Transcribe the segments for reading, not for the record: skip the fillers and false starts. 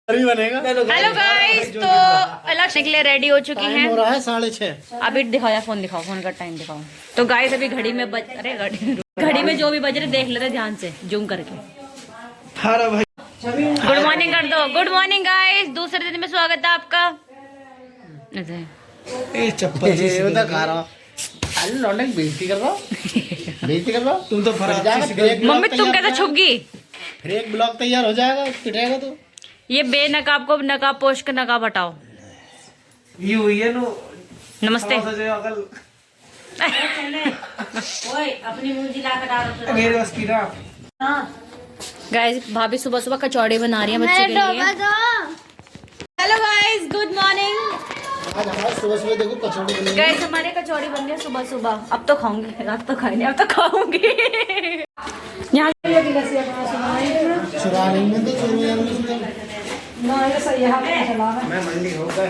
बनेगा। Hello guys, तो अलग के लिए रेडी हो चुकी हैं। हो रहा है 6:30। अभी दिखाओ यार, फोन दिखाओ, फोन का टाइम दिखाओ। तो गाइस अभी घड़ी में घड़ी में जो भी बज रहे देख लेते ध्यान से जूम करके। भाई गुड मॉर्निंग कर दो। गुड मॉर्निंग गाइस, दूसरे दिन में स्वागत है आपका। चप्पल से खा रहा अरे लौंडे बेइज्जती कर रहा बेइज्जती कर रहा तुम तो मम्मी तुम कैसे छुप गई? फिर एक ब्लॉग तैयार हो जाएगा, पिटेगा तो। ये बेनकाब को नकाब पोष के नकाब हटाओ। ये हुई है नो। नमस्ते। गाइस भाभी सुबह सुबह कचौड़ी बना रही है बच्चों के लिए। Hello guys, good morning. आज हमारे सुबह सुबह देखो कचौड़ी बनी है। गाइस हमारे कचौड़ी बन रही है सुबह सुबह। अब तो खाऊंगी, रात तो खाई नहीं, अब तो खाऊंगी। यहाँ चुरा नहीं मैं तो मैं मंडी होगा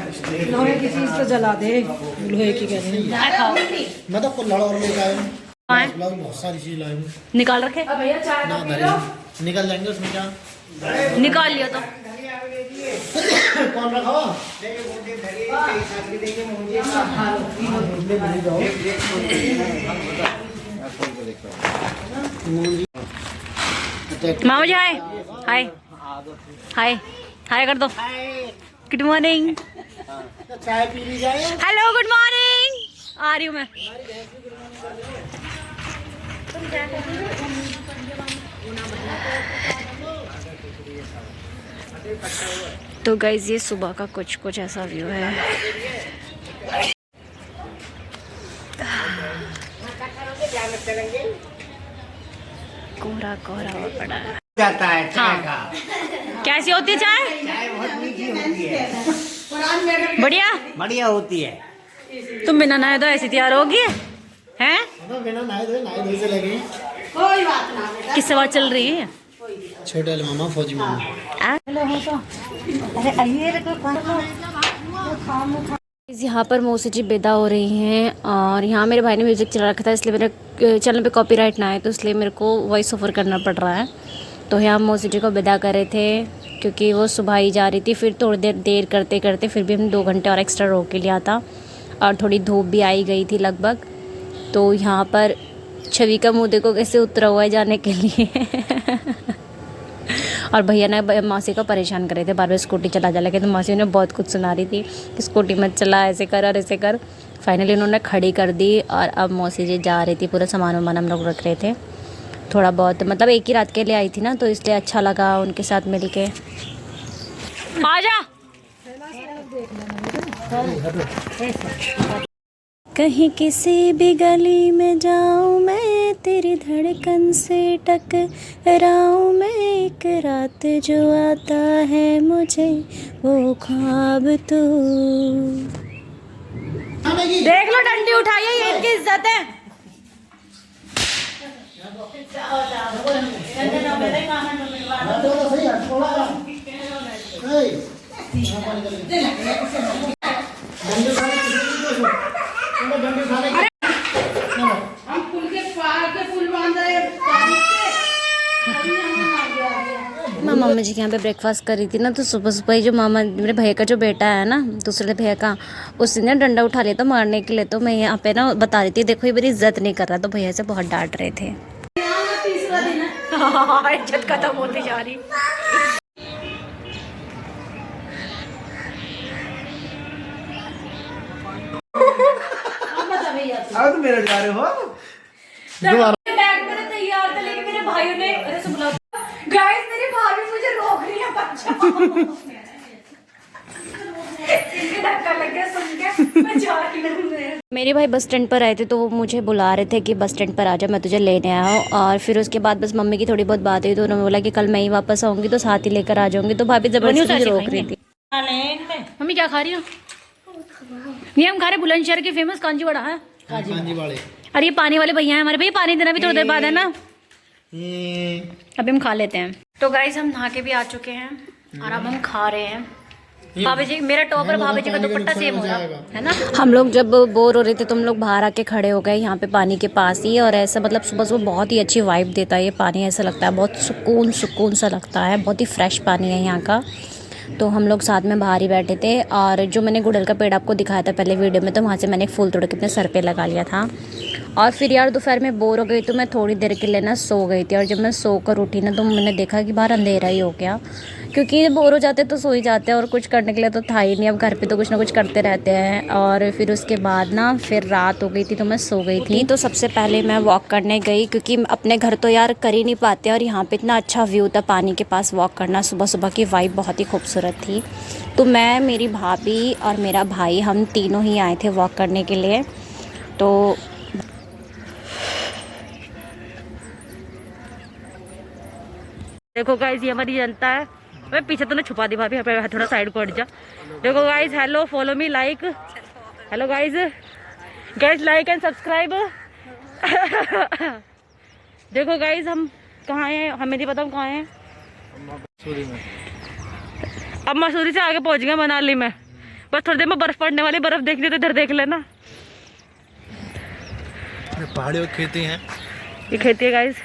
लोहे की चीज तो जला दे। लोहे की कह रही खाओ। मैं तो कुल्हड़ और लेके आया हूँ। हाँ। बहुत सारी चीज लाए हूँ। निकाल रखे ना धरे निकल जाएंगे उसमें क्या। निकाल लियो तो। कौन रखा मामा जी हाय हाय हाय हाय कर दो। Good morning. चाय पी ली जाए। Hello good morning. आ रही हूँ मैं। तो गाइज ये सुबह का कुछ ऐसा व्यू है। कोहरा कोहरा पड़ा है। जाता है चाय का। कैसी होती है चाय? चाय बहुत मीठी होती है, बढ़िया बढ़िया होती है। तुम बिना नहाए तो ऐसी तैयार होगी हैं? बिना नहाए धोए से लगे। किससे बात चल रही है? छोटे वाले मामा फौजी मामा। यहाँ पर मौसी जी विदा हो रही हैं और यहाँ मेरे भाई ने म्यूज़िक चला रखा था, इसलिए मेरे चैनल पे कॉपीराइट ना आए तो इसलिए मेरे को वॉइस ओवर करना पड़ रहा है। तो यहाँ मौसी जी को विदा कर रहे थे क्योंकि वो सुबह ही जा रही थी। फिर थोड़ी देर करते करते फिर भी हम 2 घंटे और एक्स्ट्रा रोक के लिया था और थोड़ी धूप भी आई गई थी लगभग। तो यहाँ पर छवि का मुँह देखो कैसे उतरा हुआ है जाने के लिए। और भैया ने मासी को परेशान कर रहे थे, बार बार स्कूटी चला लगे तो मासी ने बहुत कुछ सुना रही थी कि स्कूटी मत चला, ऐसे कर और ऐसे कर। फाइनली उन्होंने खड़ी कर दी और अब मौसी जी जा रही थी। पूरा सामान वामान हम लोग रख रहे थे, थोड़ा बहुत मतलब एक ही रात के लिए आई थी ना तो इसलिए अच्छा लगा उनके साथ मिल के। आजा कहीं किसी भी गली में जाऊं मैं, तेरी धड़कन से टकराऊं मैं। एक रात जो आता है मुझे वो ख्वाब तो। देख लो डंडी उठाइए, ये इनकी इज्जत है। मैं मम्मी जी के यहाँ पे ब्रेकफास्ट कर रही थी ना, तो सुबह सुबह ही जो मामा मेरे भैया का जो बेटा है ना, दूसरे भैया का, उसने डंडा उठा लिया था मारने के लिए। तो मैं यहाँ पे ना बता रही थी देखो ये मेरी इज्जत नहीं कर रहा, तो भैया से बहुत डांट रहे थे। इज्जत खत्म होती जा रही। अब तो मेरे जा रहे हो। बैग मेरा तैयार था लेकिन मेरे भाइयों ने गाइस मेरी भाभी मुझे रोक रही है बच्चा। धक्का लग गया सुन के, मैं जा रही हूं। मेरे भाई बस स्टैंड पर आए थे तो वो मुझे बुला रहे थे कि बस स्टैंड पर आ जा, मैं तुझे लेने आया हूँ। और फिर उसके बाद बस मम्मी की थोड़ी बहुत बात हुई तो उन्होंने बोला कि कल मैं ही वापस आऊँगी तो साथ ही लेकर आ जाऊँगी। तो भाभी जबरदस्ती रोक रही थी। मम्मी क्या खा रही हो? ये हम खा रहे बुलंदशहर की फेमस कांजी वड़ा है। कांजी वाले। अरे ये पानी वाले भैया हैं हमारे, भैया पानी देना भी थोड़ी देर बाद है ना, अभी हम खा लेते हैं। तो गाइस हम नहा के भी आ चुके हैं और अब हम खा रहे हैं। भाभी जी मेरा टॉप और भाभी जी का दुपट्टा सेम हो रहा है ना। हम लोग जब बोर हो रहे थे तो हम लोग बाहर आके खड़े हो गए यहाँ पे पानी के पास ही, और ऐसा मतलब सुबह सुबह बहुत ही अच्छी वाइब देता है ये पानी। ऐसा लगता है बहुत सुकून सुकून सा लगता है, बहुत ही फ्रेश पानी है यहाँ का। तो हम लोग साथ में बाहर ही बैठे थे। और जो मैंने गुड़हल का पेड़ आपको दिखाया था पहले वीडियो में, तो वहाँ से मैंने एक फूल तोड़ के अपने सर पे लगा लिया था। और फिर यार दोपहर में बोर हो गई तो मैं थोड़ी देर के लिए ना सो गई थी। और जब मैं सो कर उठी ना तो मैंने देखा कि बाहर अंधेरा ही हो गया, क्योंकि बोर हो जाते तो सो ही जाते हैं और कुछ करने के लिए तो था ही नहीं। अब घर पे तो कुछ ना कुछ करते रहते हैं। और फिर उसके बाद ना फिर रात हो गई थी तो मैं सो गई थी। तो सबसे पहले मैं वॉक करने गई, क्योंकि अपने घर तो यार कर ही नहीं पाते। और यहाँ पे इतना अच्छा व्यू था पानी के पास वॉक करना, सुबह सुबह की वाइब बहुत ही खूबसूरत थी। तो मैं, मेरी भाभी और मेरा भाई, हम तीनों ही आए थे वॉक करने के लिए। तो देखो गाइस, ये हमारी जनता है। मैं पीछे तो ना छुपा दी भाभी, थोड़ा साइड को हट जा। देखो guys, hello, follow me, like, hello guys, like and subscribe. देखो गाइस, हम कहाँ हैं, हमें नहीं पता हम कहाँ हैं। अब मसूरी से आगे पहुंच गए, मनाली में। बस थोड़ी देर में बर्फ पड़ने वाली, बर्फ देखनी तो इधर देख लेना। पहाड़ियों की खेती है, ये खेती है गाइस।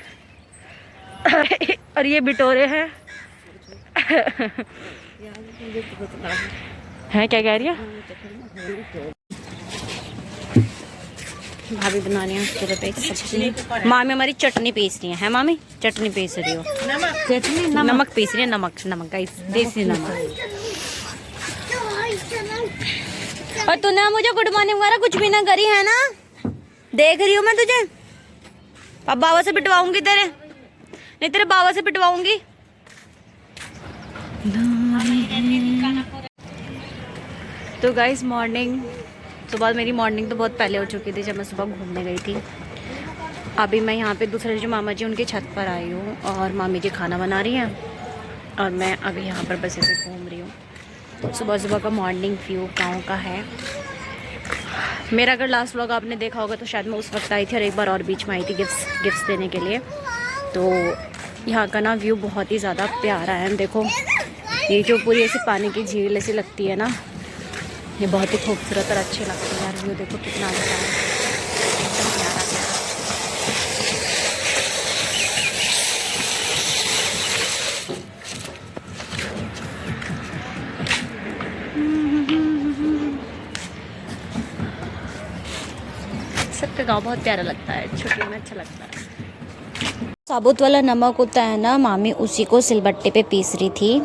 और ये बिटोरे हैं। हैं क्या कह रही है भाभी? बना रही है सूरत एक सब्जी। मामी हमारी चटनी पीस रही है मामी? चटनी पीस रही हो? नमक पीस रही है, नमक गाइस, देसी नमक। और तूने मुझे गुड मॉर्निंग वगैरह कुछ भी ना करी है ना? देख रही हूँ मैं तुझे। अब बाबा से पिटवाऊंगी तेरे, नहीं तेरे बाबा से पिटवाऊंगी। तो गाइस, सुबह मेरी मॉर्निंग तो बहुत पहले हो चुकी थी जब मैं सुबह घूमने गई थी। अभी मैं यहाँ पे दूसरे जो मामा जी उनकी छत पर आई हूँ और मामी जी खाना बना रही हैं और मैं अभी यहाँ पर बस ऐसे घूम रही हूँ। सुबह सुबह का मॉर्निंग व्यू गाँव का है मेरा। अगर लास्ट व्लॉग आपने देखा होगा तो शायद मैं उस वक्त आई थी और एक बार और बीच में आई थी गिफ्ट्स देने के लिए। तो यहाँ का ना व्यू बहुत ही ज़्यादा प्यारा है। देखो, ये जो पूरी ऐसी पानी की झील ऐसी लगती है ना, ये बहुत ही खूबसूरत और अच्छी लगती है यार। व्यू देखो कितना अच्छा है, एकदम प्यारा प्यारा। सबका गाँव बहुत प्यारा लगता है, छुट्टियों में अच्छा लगता है। साबुत वाला नमक होता है ना, मामी उसी को सिलबट्टे पे पीस रही थी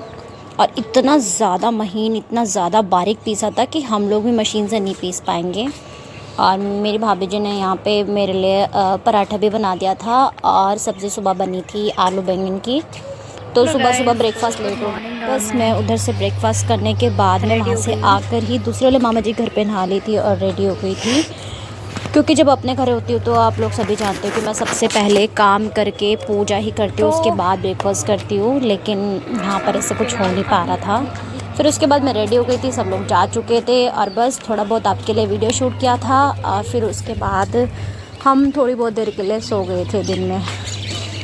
और इतना ज़्यादा महीन, इतना ज़्यादा बारीक पीसा था कि हम लोग भी मशीन से नहीं पीस पाएंगे। और मेरी भाभी जी ने यहाँ पे मेरे लिए पराठा भी बना दिया था और सब्ज़ी सुबह बनी थी आलू बैंगन की। तो सुबह सुबह ब्रेकफास्ट लेट हो, बस मैं उधर से ब्रेकफास्ट करने के बाद मैं वहाँ से आकर ही दूसरे वाले मामा जी घर पे नहा ली थी और रेडी हो गई थी। क्योंकि जब अपने घर होती हूँ तो आप लोग सभी जानते हो कि मैं सबसे पहले काम करके पूजा ही करती हूँ, उसके बाद ब्रेकफास्ट करती हूँ। लेकिन यहाँ पर ऐसा कुछ हो नहीं पा रहा था। फिर उसके बाद मैं रेडी हो गई थी, सब लोग जा चुके थे और बस थोड़ा बहुत आपके लिए वीडियो शूट किया था। और फिर उसके बाद हम थोड़ी बहुत देर के लिए सो गए थे दिन में,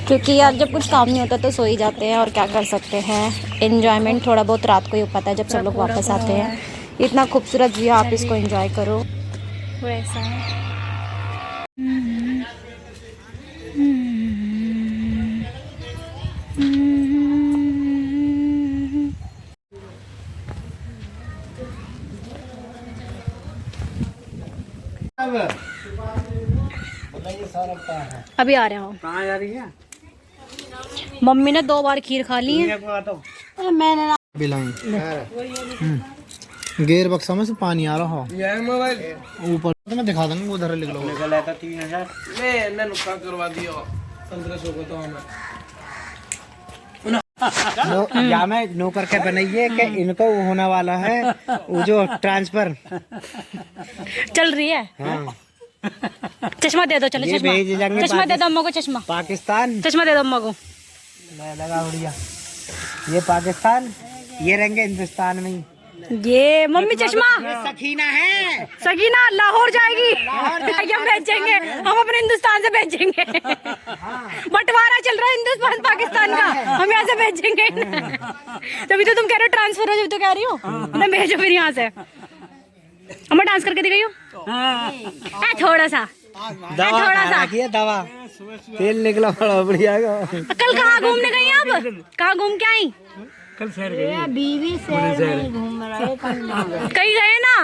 क्योंकि यार जब कुछ काम नहीं होता तो सो ही जाते हैं और क्या कर सकते हैं। एन्जॉयमेंट थोड़ा बहुत रात को ही हो पाता है जब सब लोग वापस आते हैं। इतना खूबसूरत व्यू, आप इसको एंजॉय करो। वैसा है। अभी आ रहे हो? कहाँ जा रही है? मम्मी ने 2 बार खीर खा ली है। मैंने गेयर बक्सा में से पानी आ रहा हो ऊपर, तो मैं दिखा दूंगा उधर लिख लो। 3000 मैं नुकसान करवा दिया 1500 को। तो हमें या मैं नो करके बनाइए कि इनको होने वाला है वो जो ट्रांसफर चल रही है। हाँ। चश्मा दे दो, चलो चश्मा दे दो अम्मा को, चश्मा पाकिस्तान, चश्मा दे दो अम्मा को। लगा बढ़िया। ये पाकिस्तान, ये रहेंगे हिंदुस्तान में ही। ये मम्मी चश्मा सकीना है, सकीना लाहौर जाएगी, हम भेजेंगे, हम अपने हिंदुस्तान से भेजेंगे। बंटवारा चल रहा है हिंदुस्तान पाकिस्तान का, हम यहाँ से भेजेंगे। तभी तो तुम कह रहे हो ट्रांसफर हो, जब तो कह रही हो ना भेजो फिर यहाँ से। हम डांस करके दिखाई हो थोड़ा सा, थोड़ा सा दवा तेल निकला बड़ा बढ़िया। कल कहाँ घूमने गई? अब कहाँ घूम के आई? कल शहर गए बीवी शहर में घूम रहा है कहीं गए ना?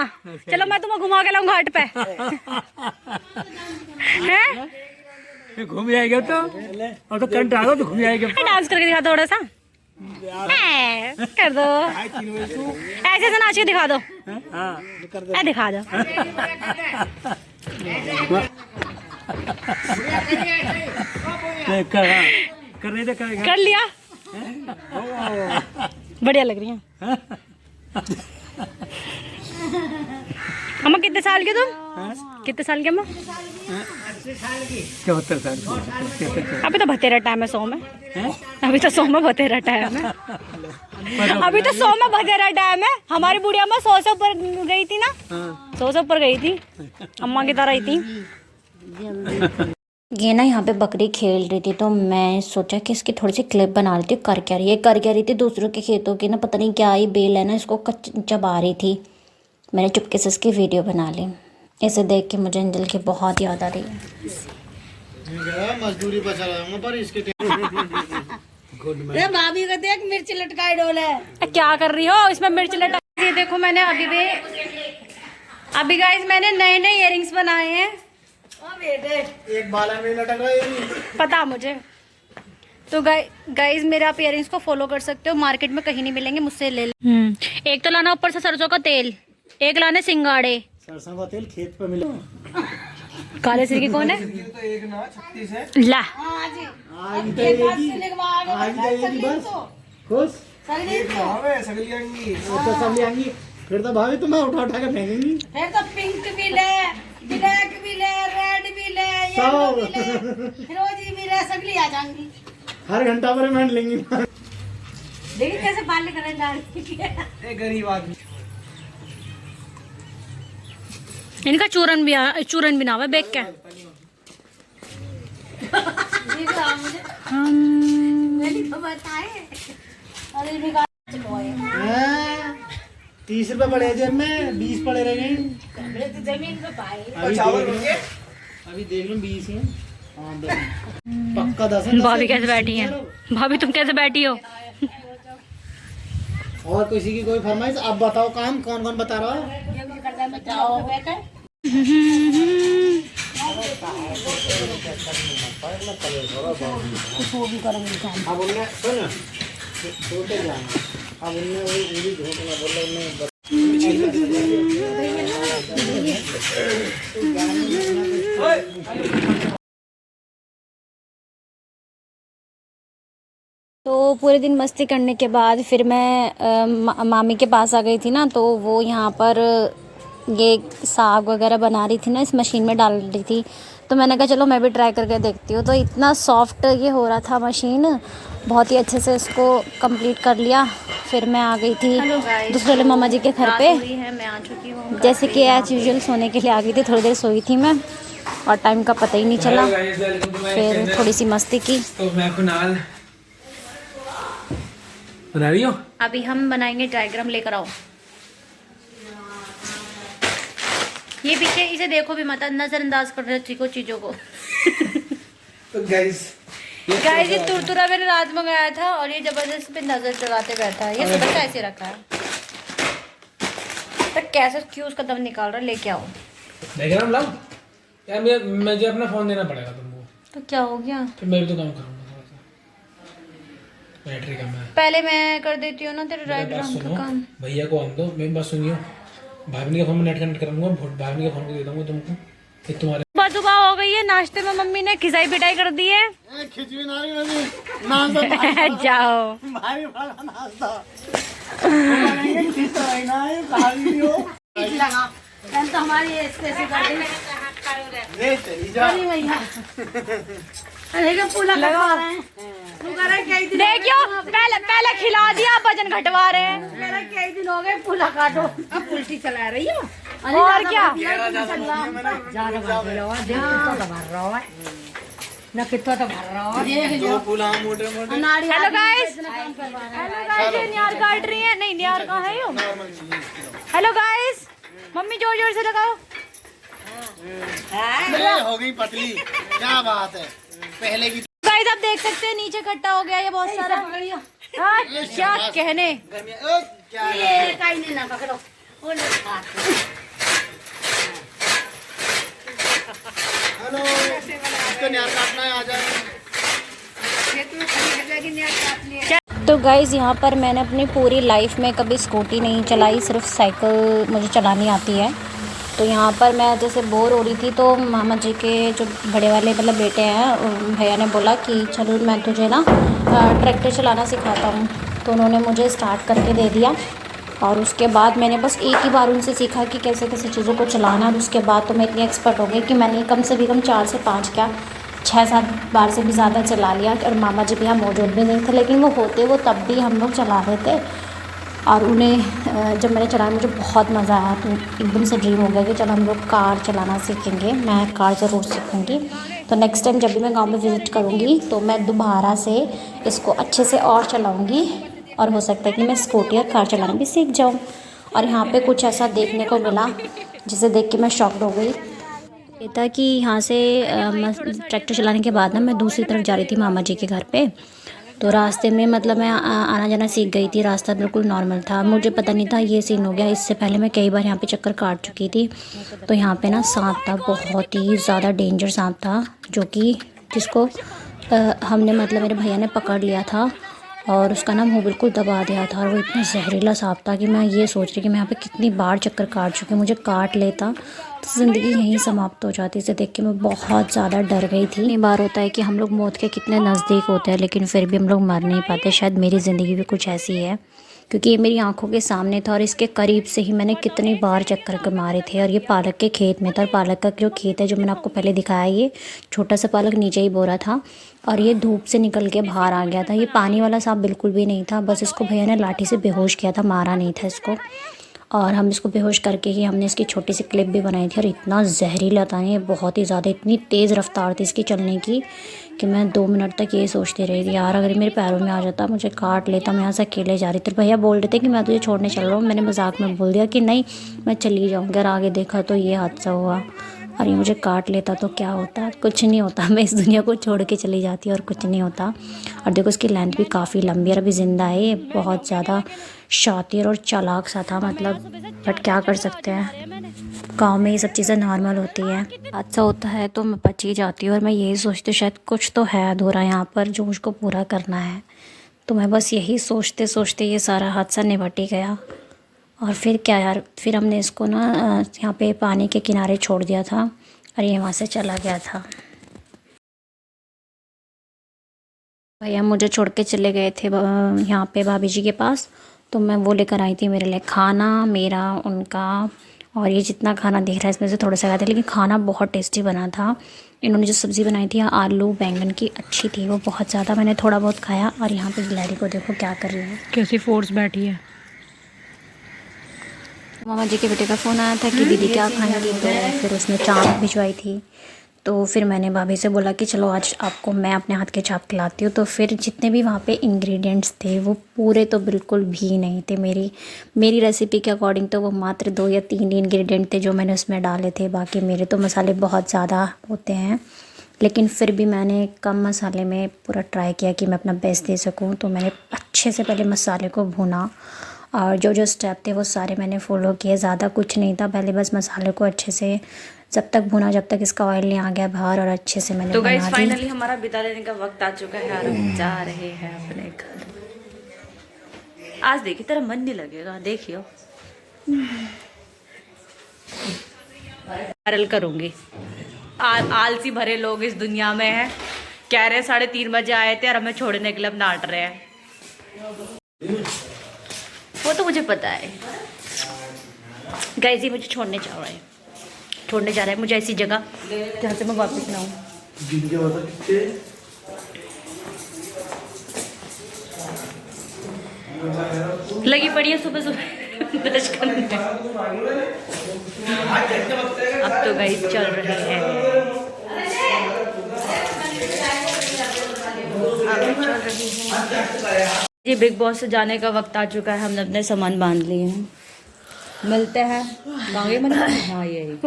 चलो मैं तुम्हें घुमा के लाऊं घाट पे। हैं? घूम जाएगा तो और तो करंट आ गया तो घूम जाएगा। डांस करके दिखा दो थोड़ा सा। कर दो ऐसे से नाच के दिखा दो। दिखा दो। कर रहे थे कर लिया। बढ़िया लग रही है। अम्मा कितने साल के तुम? कितने साल के अम्मा? 74 साल। अभी तो बतेरा टाइम है 100 में। अभी तो 100 में बतेरा टाइम है। अभी तो 100 में बतेरा टाइम है। हमारी बुढ़िया अम्मा 100 से ऊपर गई थी ना। 100 से ऊपर गई थी। अम्मा की तरह ही थी। ये ना यहाँ पे बकरी खेल रही थी तो मैं सोचा कि इसकी थोड़ी सी क्लिप बना लेती हूँ। कर क्या रही थी दूसरों के खेतों की ना, पता नहीं क्या ही बेल है ना, इसको चबा रही थी। मैंने चुपके से इसकी वीडियो बना ली। इसे देख के मुझे अंजल की बहुत याद आ रही है। मजदूरी बचा रहा पर इसके भाभी को देख मिर्च लटकाए डोले। क्या कर रही हो? इसमें मिर्च लटका। ये देखो मैंने अभी गाइस मैंने नए इयररिंग्स बनाए हैं। एक बाला में लटक रहा है। पता मुझे। तो गाइस मेरे आप इयररिंग्स को फॉलो कर सकते हो। मार्केट में कहीं नहीं मिलेंगे, मुझसे ले ले। एक तो लाना ऊपर से सरसों का तेल, एक लाने सिंगाड़े। सरसों का तेल खेत पे मिला। काले सिर की कौन है? तो एक ना 36 है। ला खुश फिर तो भाभी तुम्हें उठा के फेंकेंगी। फिर तो पिंक भी ले, ब्लैक भी ले, रेड भी ले, येलो भी ले, फिरोजी भी ले, सगली आ जाएंगी। हर घंटा पर मैं लेंगी। देखिए कैसे बाल करने जा रही है। गरीब आदमी। इनका चूरन भी ना हुआ बेक के। तो बताए 30 रुपए पड़े जेब में, 20 पड़े रह गए। तो जमीन पे पाए। अभी देख लो 20 है। पक्का 10 है। भाभी कैसे बैठी है? भाभी तुम कैसे बैठी हो? और किसी की कोई फरमाइश? आप बताओ काम कौन कौन बता रहा है? अब उनने सुन छोटे जाना। अब उनने वही झूठ ना बोला। तो पूरे दिन मस्ती करने के बाद फिर मैं मामी के पास आ गई थी ना, तो वो यहाँ पर ये साग वगैरह बना रही थी ना, इस मशीन में डाल रही थी। तो मैंने कहा चलो मैं भी ट्राई करके देखती हूँ। तो इतना सॉफ्ट ये हो रहा था मशीन, बहुत ही अच्छे से इसको कंप्लीट कर लिया। फिर मैं आ गई थी दूसरे वाले मामा जी के घर पे। मैं आ चुकी हूँ जैसे कि एज यूजुअल सोने के लिए आ गई थी। थोड़ी देर सोई थी मैं और टाइम का पता ही नहीं चला। फिर थोड़ी सी मस्ती की। तो मैं कुनाल बना रही हूँ। अभी हम बनाएंगे डायग्राम, लेकर आओ। ये पीछे इसे देखो भी मत, नजरअंदाज कर रहे हो चीजों को। तो गाइस ये तुरतुरा मैंने रात मंगाया था और ये जबरदस्त पे नजर चलाते बैठा है। ये सुबह कैसे रखा है? तो कैसे क्यों उसका दम निकाल रहा है? लेके आओ डायग्राम लाओ यार। मुझे अपना फोन देना पड़ेगा तुमको। तो क्या हो गया? फिर मैं भी तो काम करूँगा थोड़ा सा। बैटरी कम है। पहले मैं कर देती हूँ ना तेरे डायग्राम का काम। भैया को आन दो, मेरी बात सुनियो। भाभी के फोन में नेट कनेक्ट करूंगा, भाभी के फोन को दे दूंगा तुमको। फिर तुम्हारे सुबह हो गई है, नाश्ते में मम्मी ने खिसाई पिटाई कर दी है। खिचड़ी नाश्ता जाओ भारी वाला नाश्ता। तो हमारी ऐसे कर देखियो, पहले खिला दिया, वजन घटवा रहे हैं। कई दिन हो गए पुला काटो, अब उल्टी चला रही हो। और क्या? न कितना तो भर रहा है। दो पुला मोटे मोटे। हेलो गाइस, ये नियार काट रही है। नहीं नियार कहाँ है यो? हेलो गाइस, मम्मी जोर जोर से लगाओ। हो गई पतली, क्या बात है। पहले की गाइस आप देख सकते हैं नीचे इकट्ठा हो गया ये बहुत सारा। क्या कहने ये काई नहीं ना पकड़ो वो नहीं खाते। हेलो, इसको न्यार काटना है, आ जाए। तो गाइज़ यहाँ पर मैंने अपनी पूरी लाइफ में कभी स्कूटी नहीं चलाई, सिर्फ साइकिल मुझे चलानी आती है। तो यहाँ पर मैं जैसे बोर हो रही थी तो मामा जी के जो बड़े वाले मतलब बेटे हैं, भैया ने बोला कि चलो मैं तुझे ना ट्रैक्टर चलाना सिखाता हूँ। तो उन्होंने मुझे स्टार्ट करके दे दिया और उसके बाद मैंने बस एक ही बार उनसे सीखा कि कैसे कैसे चीज़ों को चलाना। और उसके बाद तो मैं इतनी एक्सपर्ट हो गई कि मैंने कम से भी कम 4 से 5 क्या 6-7 बार से भी ज़्यादा चला लिया। और मामा जी भी यहाँ मौजूद भी नहीं थे, लेकिन वो होते वो तब भी हम लोग चला रहे थे। और उन्हें जब मैंने चलाया मुझे बहुत मज़ा आया। तो एकदम से ड्रीम हो गया कि चलो हम लोग कार चलाना सीखेंगे, मैं कार ज़रूर सीखूँगी। तो नेक्स्ट टाइम जब भी मैं गांव में विज़िट करूँगी तो मैं दोबारा से इसको अच्छे से और चलाऊँगी और हो सकता है कि मैं स्कूटी और कार चलाना भी सीख जाऊँ। और यहाँ पे कुछ ऐसा देखने को मिला जिसे देख के मैं शॉक्ड हो गई। ये था कि यहाँ से ट्रैक्टर चलाने के बाद ना मैं दूसरी तरफ जा रही थी मामा जी के घर पे। तो रास्ते में मतलब मैं आना जाना सीख गई थी, रास्ता बिल्कुल नॉर्मल था, मुझे पता नहीं था ये सीन हो गया। इससे पहले मैं कई बार यहाँ पे चक्कर काट चुकी थी। तो यहाँ पे ना सांप था, बहुत ही ज़्यादा डेंजर सांप था, जो कि जिसको हमने मतलब मेरे भैया ने पकड़ लिया था और उसका ना मुँह बिल्कुल दबा दिया था। और वो इतना जहरीला सांप था कि मैं ये सोच रही कि मैं यहाँ पे कितनी बार चक्कर काट चुकी हूँ, मुझे काट लेता तो ज़िंदगी यहीं समाप्त हो जाती। इसे देख के मैं बहुत ज़्यादा डर गई थी। इतनी बार होता है कि हम लोग मौत के कितने नज़दीक होते हैं लेकिन फिर भी हम लोग मर नहीं पाते। शायद मेरी ज़िंदगी भी कुछ ऐसी है, क्योंकि ये मेरी आंखों के सामने था और इसके करीब से ही मैंने कितनी बार चक्कर मारे थे। और ये पालक के खेत में था, और पालक का जो खेत है जो मैंने आपको पहले दिखाया, ये छोटा सा पालक नीचे ही बोरा था और ये धूप से निकल के बाहर आ गया था। ये पानी वाला सांप बिल्कुल भी नहीं था, बस इसको भैया ने लाठी से बेहोश किया था, मारा नहीं था इसको। और हम इसको बेहोश करके ही हमने इसकी छोटी सी क्लिप भी बनाई थी। और इतना जहरीला था ये, बहुत ही ज़्यादा, इतनी तेज़ रफ्तार थी इसकी चलने की कि मैं 2 मिनट तक ये सोचती रही थी, यार अगर मेरे पैरों में आ जाता, मुझे काट लेता। मैं यहाँ से अकेले जा रही थी, भैया बोल रहे थे कि मैं तुझे छोड़ने चल रहा हूँ। मैंने मजाक में बोल दिया कि नहीं मैं चली जाऊँगी। अगर आगे देखा तो ये हादसा हुआ और ये मुझे काट लेता तो क्या होता, कुछ नहीं होता, मैं इस दुनिया को छोड़ के चली जाती और कुछ नहीं होता। और देखो इसकी लेंथ भी काफ़ी लंबी और अभी ज़िंदा है। ये बहुत ज़्यादा शातिर और चालाक सा था मतलब, बट क्या कर सकते हैं, गांव में ये सब चीज़ें नॉर्मल होती है। हादसा होता है तो मैं बच ही जाती हूँ और मैं यही सोचती हूँ शायद कुछ तो है अधूरा यहाँ पर जो मुझको पूरा करना है। तो मैं बस यही सोचते सोचते ये सारा हादसा निपट ही गया। और फिर क्या यार, फिर हमने इसको ना यहाँ पे पानी के किनारे छोड़ दिया था और ये वहाँ से चला गया था। भैया मुझे छोड़ के चले गए थे यहाँ पे भाभी जी के पास। तो मैं वो लेकर आई थी मेरे लिए खाना, मेरा उनका। और ये जितना खाना दिख रहा है इसमें से थोड़ा सा खाया था, लेकिन खाना बहुत टेस्टी बना था। इन्होंने जो सब्ज़ी बनाई थी आलू बैंगन की, अच्छी थी वो बहुत ज़्यादा, मैंने थोड़ा बहुत खाया। और यहाँ पे गिलहरी को देखो क्या कर रही है, कैसी फोर्स बैठी है। मामा जी के बेटे का फ़ोन आया था कि दीदी क्या खाएंगी, तो फिर उसने चाँप भिजवाई थी। तो फिर मैंने भाभी से बोला कि चलो आज आपको मैं अपने हाथ के चाप खिलाती हूँ। तो फिर जितने भी वहाँ पे इंग्रेडिएंट्स थे वो पूरे तो बिल्कुल भी नहीं थे मेरी रेसिपी के अकॉर्डिंग। तो वो मात्र 2 या 3 इंग्रेडिएंट थे जो मैंने उसमें डाले थे, बाकी मेरे तो मसाले बहुत ज़्यादा होते हैं। लेकिन फिर भी मैंने कम मसाले में पूरा ट्राई किया कि मैं अपना बेस्ट दे सकूँ। तो मैंने अच्छे से पहले मसाले को भुना और जो जो स्टेप थे वो सारे मैंने फॉलो किए। ज़्यादा कुछ नहीं था, पहले बस मसाले को अच्छे से जब तक भुना जब तक इसका ऑयल नहीं आ गया बाहर, और अच्छे से मैंने तो गाइस फाइनली हमारा विदा लेने का वक्त आ चुका है और हम जा रहे हैं अपने घर। आज देखिए तेरा मन नहीं लगेगा, देखियो वायरल करूंगी। आलसी भरे लोग इस दुनिया में हैं, कह रहे 3:30 बजे आए थे और हमें छोड़ने के लिए अब नाट रहे हैं। वो तो मुझे पता है गाइस, ये मुझे छोड़ने जा रहा है मुझे ऐसी जगह जहाँ से मैं वापस ना आऊँ। लगी पड़ी है सुबह सुबह ब्रश करने। अब तो गाइस चल रहे हैं, ये बिग बॉस से जाने का वक्त आ चुका है। हमने अपने सामान बांध लिए हैं, मिलते हैं मांगे मन। हाँ यही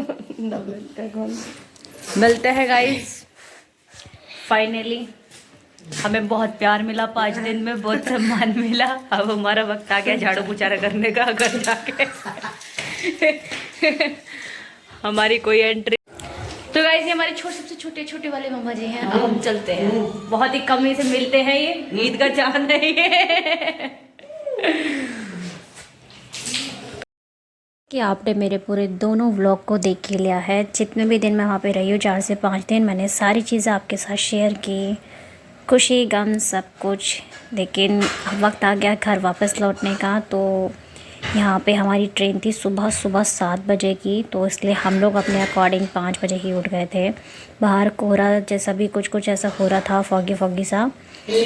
मिलते हैं गाइस फाइनली। हमें बहुत प्यार मिला 5 दिन में, बहुत सम्मान मिला। अब हमारा वक्त आ गया झाड़ू पोछा करने का घर जाके। हमारी कोई एंट्री। तो गाइस ये हमारे सबसे छोटे वाले मामा जी हैं। अब हम चलते हैं, बहुत ही कम ही से मिलते हैं, ये ईद का चांद है ये। कि आपने मेरे पूरे दोनों व्लॉग को देख के लिया है। जितने भी दिन मैं वहाँ पे रही हूँ, 4 से 5 दिन, मैंने सारी चीज़ें आपके साथ शेयर की, खुशी गम सब कुछ। लेकिन वक्त आ गया घर वापस लौटने का। तो यहाँ पे हमारी ट्रेन थी सुबह 7 बजे की, तो इसलिए हम लोग अपने अकॉर्डिंग 5 बजे ही उठ गए थे। बाहर कोहरा जैसा भी कुछ ऐसा हो रहा था, फॉगी सा। और ये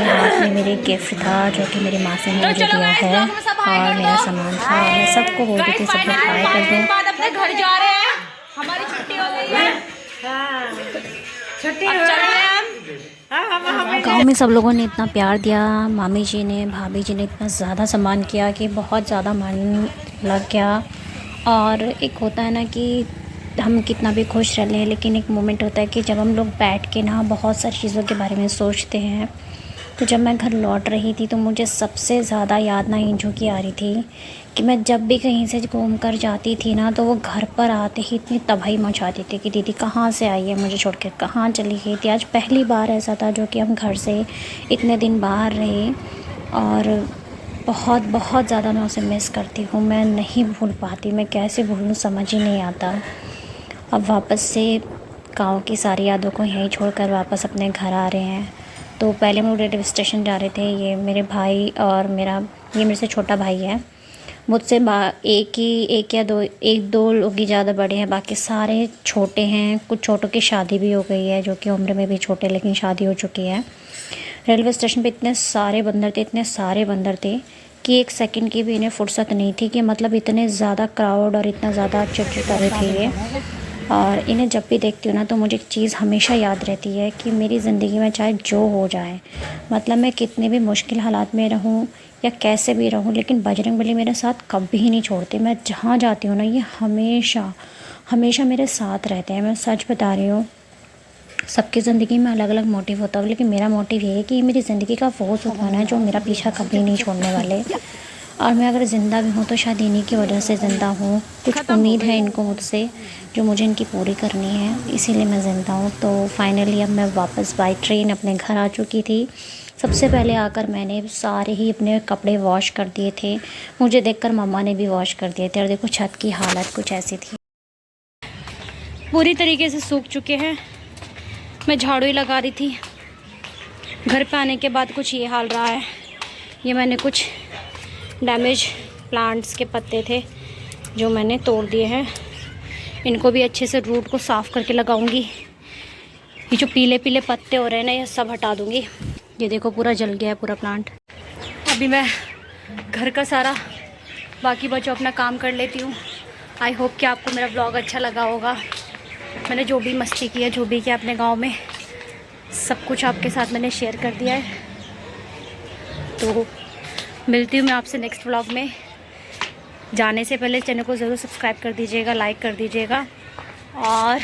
हाथ में मेरे गिफ्ट था जो कि मेरी मासी ने मुझे दिया है, और मेरा सामान था। मैं सबको बोल रही थी सब लोग ट्राई कर दो। अपने घर जा रहे हैं, हमारी छुट्टी हो गई है। छुट्टी हो गई है। गाँव में सब लोगों ने इतना प्यार दिया, मामी जी ने, भाभी जी ने इतना ज़्यादा सम्मान किया कि बहुत ज़्यादा मन लग गया। और एक होता है ना कि हम कितना भी खुश रह लें, लेकिन एक मोमेंट होता है कि जब हम लोग बैठ के ना बहुत सारी चीज़ों के बारे में सोचते हैं। तो जब मैं घर लौट रही थी तो मुझे सबसे ज़्यादा याद ना इंजू की आ रही थी कि मैं जब भी कहीं से घूम कर जाती थी ना, तो वो घर पर आते ही इतनी तबाही मचाती थी कि दीदी कहाँ से आई है, मुझे छोड़ कर कहाँ चली गई थी। आज पहली बार ऐसा था जो कि हम घर से इतने दिन बाहर रहे, और बहुत ज़्यादा मैं उसे मिस करती हूँ। मैं नहीं भूल पाती, मैं कैसे भूलूँ समझ ही नहीं आता। अब वापस से गाँव की सारी यादों को यहीं छोड़कर वापस अपने घर आ रहे हैं। तो पहले हम लोग रेलवे स्टेशन जा रहे थे। ये मेरे भाई और ये मेरे से छोटा भाई है, मुझसे एक या दो लोग ही ज़्यादा बड़े हैं, बाकी सारे छोटे हैं। कुछ छोटों की शादी भी हो गई है, जो कि उम्र में भी छोटे, लेकिन शादी हो चुकी है। रेलवे स्टेशन पे इतने सारे बंदर थे कि एक सेकंड की भी इन्हें फुर्सत नहीं थी कि मतलब इतने ज़्यादा क्राउड और इतना ज़्यादा चिड़चिड़ कर रहे थे ये। और इन्हें जब भी देखती हूँ ना, तो मुझे एक चीज़ हमेशा याद रहती है कि मेरी ज़िंदगी में चाहे जो हो जाए, मतलब मैं कितने भी मुश्किल हालात में रहूँ या कैसे भी रहूँ, लेकिन बजरंगबली मेरे साथ कभी नहीं छोड़ते। मैं जहाँ जाती हूँ ना, ये हमेशा मेरे साथ रहते हैं। मैं सच बता रही हूँ। सबकी ज़िंदगी में अलग अलग मोटिव होता है, लेकिन मेरा मोटिव ये है कि मेरी ज़िंदगी का वो सुकून है जो मेरा पीछा कभी नहीं छोड़ने वाले। और मैं अगर ज़िंदा भी हूँ तो शायद इन्हीं की वजह से ज़िंदा हूँ। कुछ उम्मीद है इनको मुझसे, जो मुझे इनकी पूरी करनी है, इसीलिए मैं ज़िंदा हूँ। तो फाइनली अब मैं वापस बाय ट्रेन अपने घर आ चुकी थी। सबसे पहले आकर मैंने सारे ही अपने कपड़े वॉश कर दिए थे। मुझे देखकर मम्मा ने भी वॉश कर दिए थे। और देखो छत की हालत कुछ ऐसी थी, पूरी तरीके से सूख चुके हैं। मैं झाड़ू ही लगा रही थी। घर पे आने के बाद कुछ ये हाल रहा है। ये मैंने कुछ डैमेज प्लांट्स के पत्ते थे जो मैंने तोड़ दिए हैं। इनको भी अच्छे से रूट को साफ़ करके लगाऊंगी। ये जो पीले पीले पत्ते हो रहे हैं ना, ये सब हटा दूंगी। ये देखो पूरा जल गया है पूरा प्लांट। अभी मैं घर का सारा बाकी बचो अपना काम कर लेती हूँ। आई होप कि आपको मेरा ब्लॉग अच्छा लगा होगा। मैंने जो भी मस्ती की है, जो भी किया अपने गांव में, सब कुछ आपके साथ मैंने शेयर कर दिया है। तो मिलती हूँ मैं आपसे नेक्स्ट व्लॉग में। जाने से पहले चैनल को ज़रूर सब्सक्राइब कर दीजिएगा, लाइक कर दीजिएगा, और